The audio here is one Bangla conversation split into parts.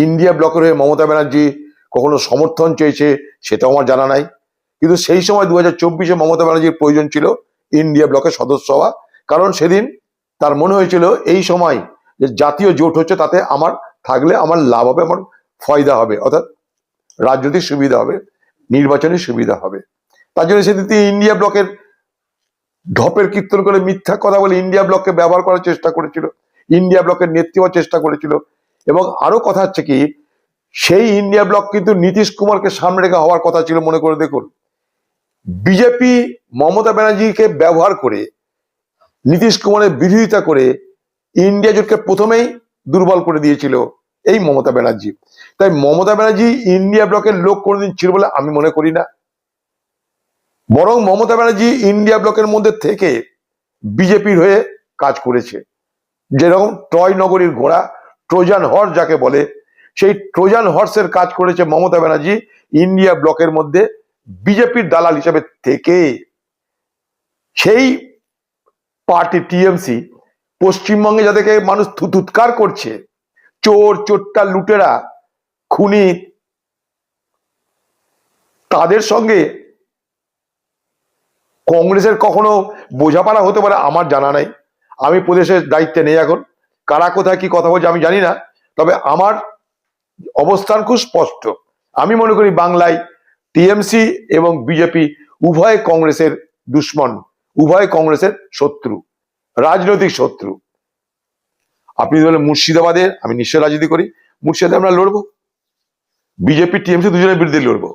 ইন্ডিয়া ব্লকের হয়ে মমতা ব্যানার্জি কখনো সমর্থন চেয়েছে সেটাও আমার জানা নাই, কিন্তু সেই সময় 2024-এ মমতা ব্যানার্জির প্রয়োজন ছিল ইন্ডিয়া ব্লকের সদস্য হওয়া, কারণ সেদিন তার মনে হয়েছিল এই সময় যে জাতীয় জোট হচ্ছে, তাতে আমার থাকলে আমার লাভ হবে, আমার ফয়দা হবে, অর্থাৎ রাজনৈতিক সুবিধা হবে, নির্বাচনী সুবিধা হবে। তার জন্য সেদিন তিনি ইন্ডিয়া ব্লকের ঢপের কীর্তন করে মিথ্যা কথা বলে ইন্ডিয়া ব্লককে ব্যবহার করার চেষ্টা করেছিল, ইন্ডিয়া ব্লকের নেতৃত্ব হওয়ার চেষ্টা করেছিল। এবং আরো কথা হচ্ছে কি, সেই ইন্ডিয়া ব্লক কিন্তু নীতিশ কুমারকে সামনে রেখে হওয়ার কথা ছিল। মনে করে দেখুন, বিজেপি মমতা ব্যানার্জিকে ব্যবহার করে নীতিশ কুমারের বিরোধিতা করে ইন্ডিয়া জোটকে প্রথমেই দুর্বল করে দিয়েছিল এই মমতা ব্যানার্জি। তাই মমতা ব্যানার্জি ইন্ডিয়া ব্লকের লোক কোনোদিন ছিল বলে আমি মনে করি না, বরং মমতা ব্যানার্জি ইন্ডিয়া ব্লকের মধ্যে থেকে বিজেপির হয়ে কাজ করেছে। যেরকম ট্রয় নগরীর ঘোড়া, ট্রোজান হর্স যাকে বলে, সেই ট্রোজান হর্সের কাজ করেছে মমতা ব্যানার্জি ইন্ডিয়া ব্লকের মধ্যে বিজেপির দালাল হিসেবে থেকে। সেই পার্টি টিএমসি পশ্চিমবঙ্গে যাদেরকে মানুষ থুতকার করছে, চোর চোট্টা লুটেরা খুনি, তাদের সঙ্গে কংগ্রেসের কখনো বোঝাপড়া হতে পারে আমার জানা নাই। আমি প্রদেশের দায়িত্বে নেই এখন, কারা কোথায় কি কথা বলছে আমি জানি না, তবে আমার অবস্থান খুব স্পষ্ট। আমি মনে করি বাংলায় টিএমসি এবং বিজেপি উভয় কংগ্রেসের দুশ্মন, উভয় কংগ্রেসের শত্রু, রাজনৈতিক শত্রু। আপনি বলেন মুর্শিদাবাদে, আমি নিশ্চয় রাজনীতি করি, মুর্শিদাবাদে আমরা লড়বো, বিজেপি টিএমসি দুজনের বিরুদ্ধে লড়বো,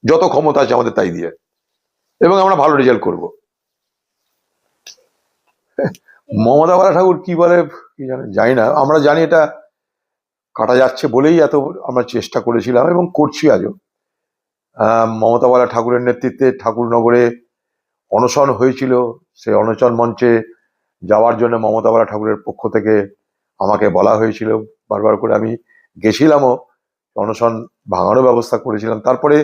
যত ক্ষমতা আছে আমাদের তাই দিয়ে, এবং আমরা ভালো রেজাল্ট করব। মমতা বালা ঠাকুর কি বলে কি জানি না, আমরা জানি এটা কাটা যাচ্ছে বলেই এত আমরা চেষ্টা করেছিলাম এবং করছি আজও। মমতা বালা ঠাকুরের নেতৃত্বে ঠাকুরনগরে অনশন হয়েছিল, সেই অনশন মঞ্চে যাওয়ার জন্য মমতা বালা ঠাকুরের পক্ষ থেকে আমাকে বলা হয়েছিল, বারবার করে আমি গেছিলামও, অনশন ভাঙানোর ব্যবস্থা করেছিলাম। তারপরে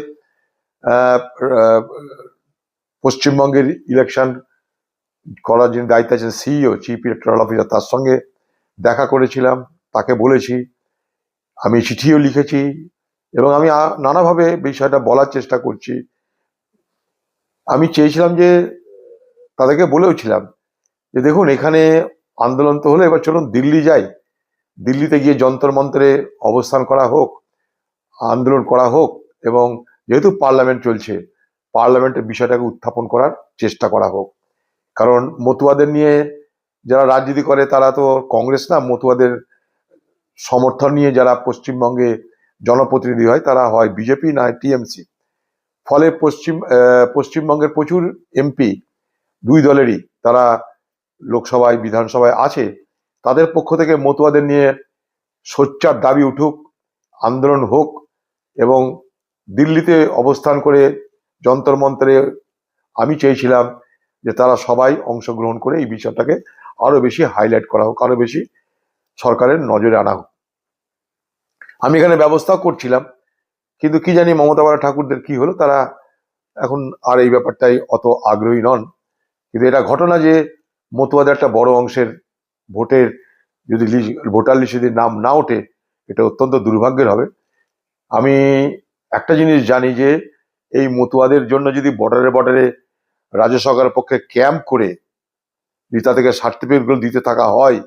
পশ্চিমবঙ্গের ইলেকশন করার জন্য দায়িত্ব আছেন সিইও, চিফ ইলেকটরাল অফিসার, তার সঙ্গে দেখা করেছিলাম, তাকে বলেছি, আমি চিঠিও লিখেছি এবং আমি নানাভাবে বিষয়টা বলার চেষ্টা করছি। আমি চেয়েছিলাম যে, তাদেরকে বলেওছিলাম যে দেখুন, এখানে আন্দোলন তো হলো, এবার চলুন দিল্লি যাই, দিল্লিতে গিয়ে যন্তর মন্ত্রে অবস্থান করা হোক, আন্দোলন করা হোক, এবং যেহেতু পার্লামেন্ট চলছে, পার্লামেন্টের বিষয়টাকে উত্থাপন করার চেষ্টা করা হোক। কারণ মতুয়াদের নিয়ে যারা রাজনীতি করে তারা তো কংগ্রেস না, মতুয়াদের সমর্থন নিয়ে যারা পশ্চিমবঙ্গে জনপ্রতিনিধি হয় তারা হয় বিজেপি না টিএমসি। ফলে পশ্চিমবঙ্গের প্রচুর এমপি দুই দলেরই তারা লোকসভায় বিধানসভায় আছে, তাদের পক্ষ থেকে মতুয়াদের নিয়ে সোচ্চার দাবি উঠুক, আন্দোলন হোক, এবং দিল্লিতে অবস্থান করে যন্তর মন্ত্রে আমি চেয়েছিলাম যে তারা সবাই অংশগ্রহণ করে এই বিষয়টাকে আরো বেশি হাইলাইট করা হোক, আরো বেশি সরকারের নজরে আনা হোক। আমি এখানে ব্যবস্থাও করছিলাম, কিন্তু কি জানি মমতা বালা ঠাকুরদের কি হলো, তারা এখন আর এই ব্যাপারটাই অত আগ্রহী নন। কিন্তু এটা ঘটনা যে মতুয়াদের একটা বড় অংশের ভোটের যদি ভোটার লিস্টে যদি নাম না ওঠে, এটা অত্যন্ত দুর্ভাগ্যের হবে। আমি একটা জিনিস জানি যে এই মতুয়াদের জন্য যদি বর্ডারে রাজ্য সরকারের পক্ষে ক্যাম্প করে যদি তাদেরকে সার্টিফিকেটগুলো দিতে থাকা হয়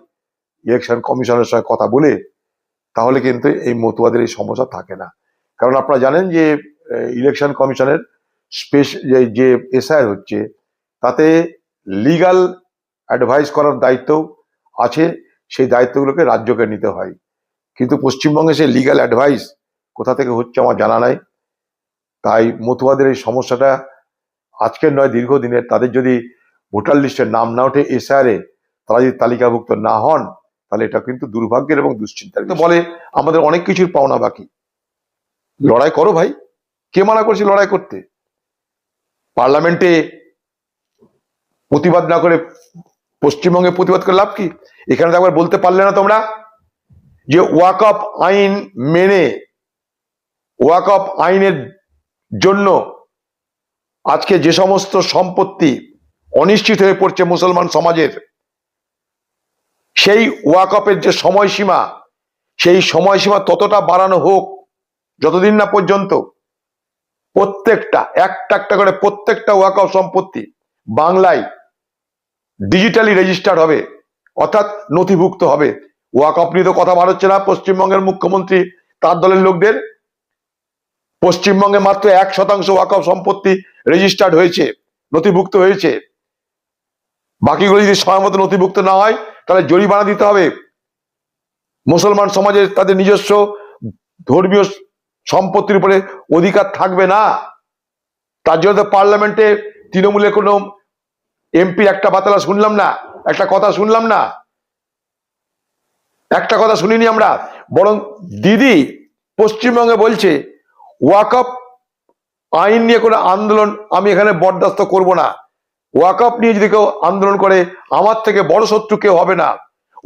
ইলেকশন কমিশনের সঙ্গে কথা বলে, তাহলে কিন্তু এই মতুয়াদের এই সমস্যা থাকে না। কারণ আপনারা জানেন যে ইলেকশন কমিশনের যে এসআইআর হচ্ছে, তাতে লিগাল অ্যাডভাইস করার দায়িত্ব আছে, সেই দায়িত্বগুলোকে রাজ্যকে নিতে হয়। কিন্তু পশ্চিমবঙ্গে সেই লিগাল অ্যাডভাইস কোথা থেকে হচ্ছে আমার জানা নাই। তাই মতুয়াদের এই সমস্যাটা আজকের নয়, দীর্ঘদিনের। তাদের যদি ভোটার লিস্টের নাম না ওঠে এসআইআরে, তারা যদি তালিকাভুক্ত না হন, তাহলে এটা কিন্তু দুর্ভাগ্যের এবং দুশ্চিন্তার। বলে আমাদের অনেক কিছুর পাওনা বাকি, লড়াই করো ভাই, কে মানা করছে লড়াই করতে? পার্লামেন্টে প্রতিবাদ না করে পশ্চিমবঙ্গে প্রতিবাদ করে লাভ কি? এখানে তো একবার বলতে পারলে না তোমরা যে ওয়াকফ আইন মেনে, ওয়াকফ আইনের জন্য আজকে যে সমস্ত সম্পত্তি অনিশ্চিত হয়ে পড়ছে মুসলমান সমাজের, সেই ওয়াকফের যে সময়সীমা, সেই সময়সীমা ততটা বাড়ানো হোক যতদিন না পর্যন্ত প্রত্যেকটা একটা করে প্রত্যেকটা ওয়াকফ সম্পত্তি বাংলায় ডিজিটালি রেজিস্টার্ড হবে, অর্থাৎ নথিভুক্ত হবে। ওয়াকফ নিয়ে তো কথা বার হচ্ছে না পশ্চিমবঙ্গের মুখ্যমন্ত্রী তার দলের লোকদের। পশ্চিমবঙ্গে মাত্র 1% ওয়াকফ সম্পত্তি রেজিস্টার্ড হয়েছে, নথিভুক্ত হয়েছে। বাকিগুলো যদি সময় মতো নথিভুক্ত না হয় তাহলে জরিমানা দিতে হবে। মুসলমান সমাজের তাদের নিজস্ব ধর্মীয় সম্পত্তির উপরে অধিকার থাকবে না। তার জন্য তো পার্লামেন্টে তৃণমূলের কোনো এমপি একটা বাতলা শুনলাম না, একটা কথা শুনলাম না, একটা কথা শুনিনি আমরা। বরং দিদি পশ্চিমবঙ্গে বলছে ওয়াকফ আইন নিয়ে কোনো আন্দোলন আমি এখানে বরদাস্ত করব না। ওয়াকফ নিয়ে যদি কেউ আন্দোলন করে আমার থেকে বড় শত্রু কেউ হবে না।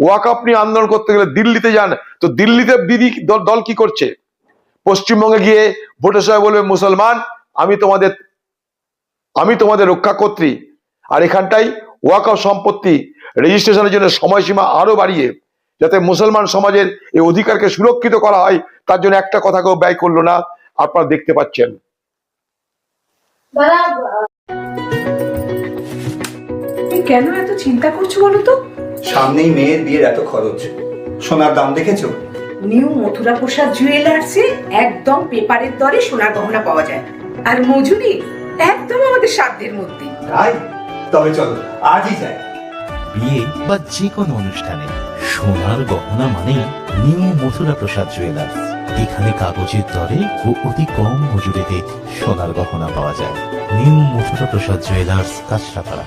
ওয়াকফ নিয়ে আন্দোলন করতে গেলে দিল্লিতে যান, তো দিল্লিতে দিদি দল কি করছে? পশ্চিমবঙ্গে গিয়ে ভোটের সময় বলবে মুসলমান আমি তোমাদের রক্ষাকর্ত্রী। আর এখানটাই ওয়াকফ সম্পত্তি রেজিস্ট্রেশনের জন্য সময়সীমা আরো বাড়িয়ে যাতে মুসলমান সমাজের এই অধিকারকে সুরক্ষিত করা হয় তার জন্য একটা কথা কেউ ব্যয় করলো না। আপনারা দেখতে পাচ্ছেন। কেন এত চিন্তা করছো বলো তো? সামনেই মেয়ের বিয়ের এত খরচ, সোনার দাম দেখেছো? নিউ মথুরা প্রসাদ জুয়েলার্সে একদম পেপারের দরে সোনার গহনা পাওয়া যায়, আর মজুরি একদম আমাদের সাধ্যের মধ্যে। তাই তবে চলো আজই যাই। বিয়ে বা যে কোনো অনুষ্ঠানে সোনার গহনা মানে নিউ মথুরা প্রসাদ জুয়েলার্স। এখানে কাগজের দরে ও অতি কম মজুরিতে সোনার গহনা পাওয়া যায়। নিউ মথুরা প্রসাদ জুয়েলার্স, কাঁচরাপাড়া।